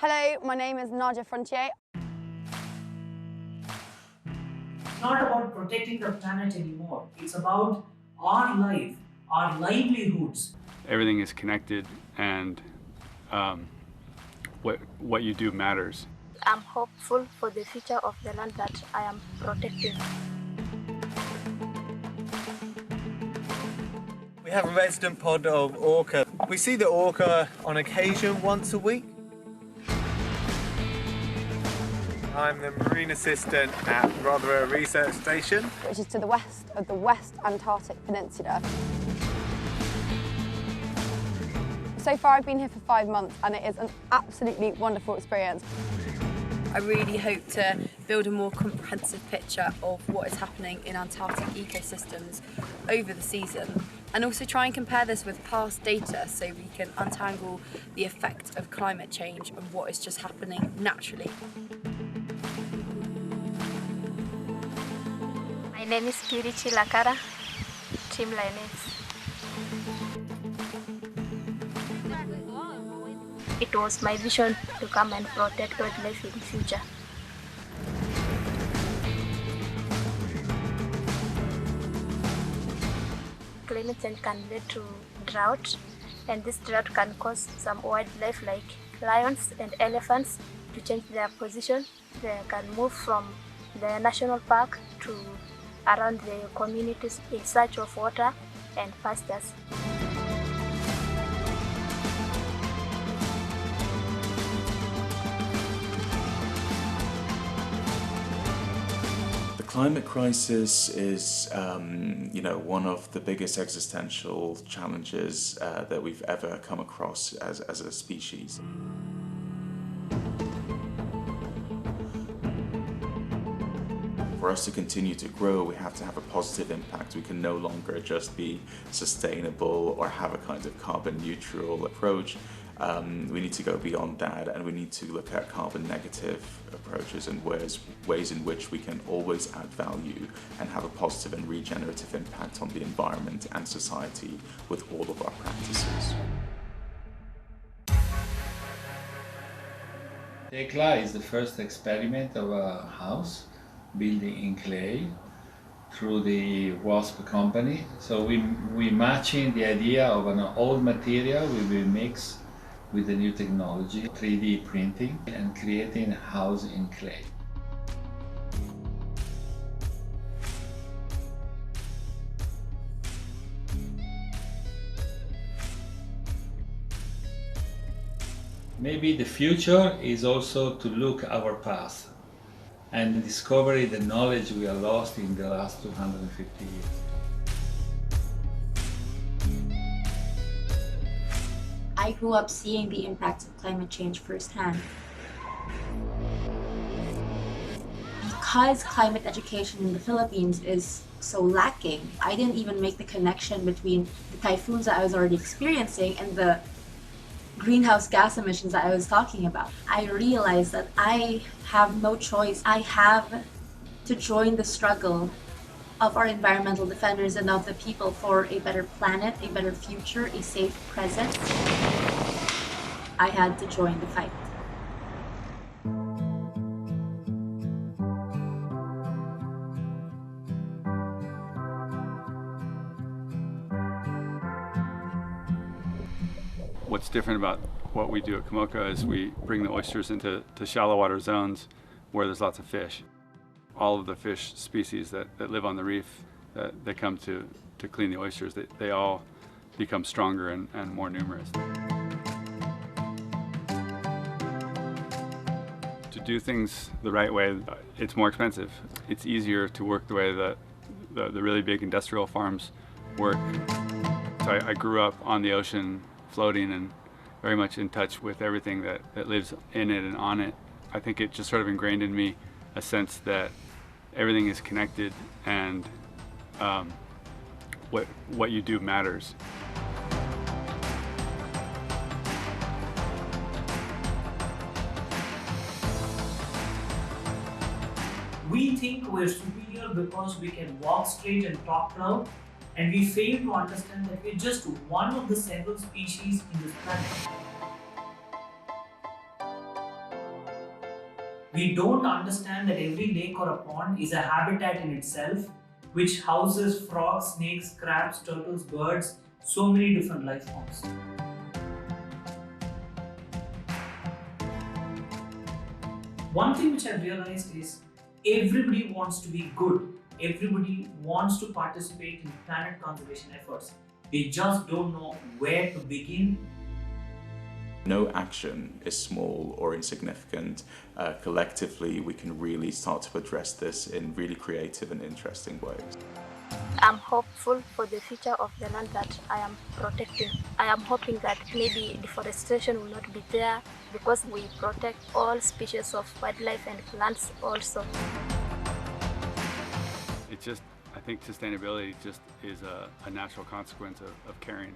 Hello, my name is Nadia Frontier. It's not about protecting the planet anymore. It's about our life, our livelihoods. Everything is connected, and what you do matters. I'm hopeful for the future of the land that I am protecting. We have a resident pod of orca. We see the orca on occasion once a week. I'm the marine assistant at Rotherham Research Station, Which is to the west of the West Antarctic Peninsula. So far I've been here for 5 months and it is an absolutely wonderful experience. I really hope to build a more comprehensive picture of what is happening in Antarctic ecosystems over the season, and also try and compare this with past data so we can untangle the effect of climate change and what is just happening naturally. My name is Kirichi Lakara, Team Lioness. It was my vision to come and protect wildlife in the future. Climate change can lead to drought, and this drought can cause some wildlife like lions and elephants to change their position. They can move from the national park to around the communities in search of water and pastures. The climate crisis is, one of the biggest existential challenges that we've ever come across as a species. For us to continue to grow, we have to have a positive impact. We can no longer just be sustainable or have a kind of carbon neutral approach. We need to go beyond that, and we need to look at carbon negative approaches and ways in which we can always add value and have a positive and regenerative impact on the environment and society with all of our practices. Tekla is the first experiment of a house building in clay through the WASP company. So we matching the idea of an old material we will mix with the new technology, 3D printing, and creating a house in clay. Maybe the future is also to look our past and discover the knowledge we have lost in the last 250 years. I grew up seeing the impacts of climate change firsthand. Because climate education in the Philippines is so lacking, I didn't even make the connection between the typhoons that I was already experiencing and the greenhouse gas emissions that I was talking about. I realized that I have no choice. I have to join the struggle of our environmental defenders and of the people for a better planet, a better future, a safe present. I had to join the fight. What's different about what we do at Komoka is we bring the oysters into shallow water zones where there's lots of fish. All of the fish species that live on the reef that come to clean the oysters, they all become stronger and more numerous. To do things the right way, it's more expensive. It's easier to work the way that the really big industrial farms work. So I grew up on the ocean, floating and very much in touch with everything that lives in it and on it. I think it just sort of ingrained in me a sense that everything is connected and what you do matters. We think we're superior because we can walk straight and talk loud, and we fail to understand that we're just one of the several species in this planet. We don't understand that every lake or a pond is a habitat in itself, which houses frogs, snakes, crabs, turtles, birds, so many different life forms. One thing which I've realized is everybody wants to be good. Everybody wants to participate in planet conservation efforts. They just don't know where to begin. No action is small or insignificant. Collectively, we can really start to address this in really creative and interesting ways. I'm hopeful for the future of the land that I am protecting. I am hoping that maybe deforestation will not be there because we protect all species of wildlife and plants also. I think sustainability just is a natural consequence of caring.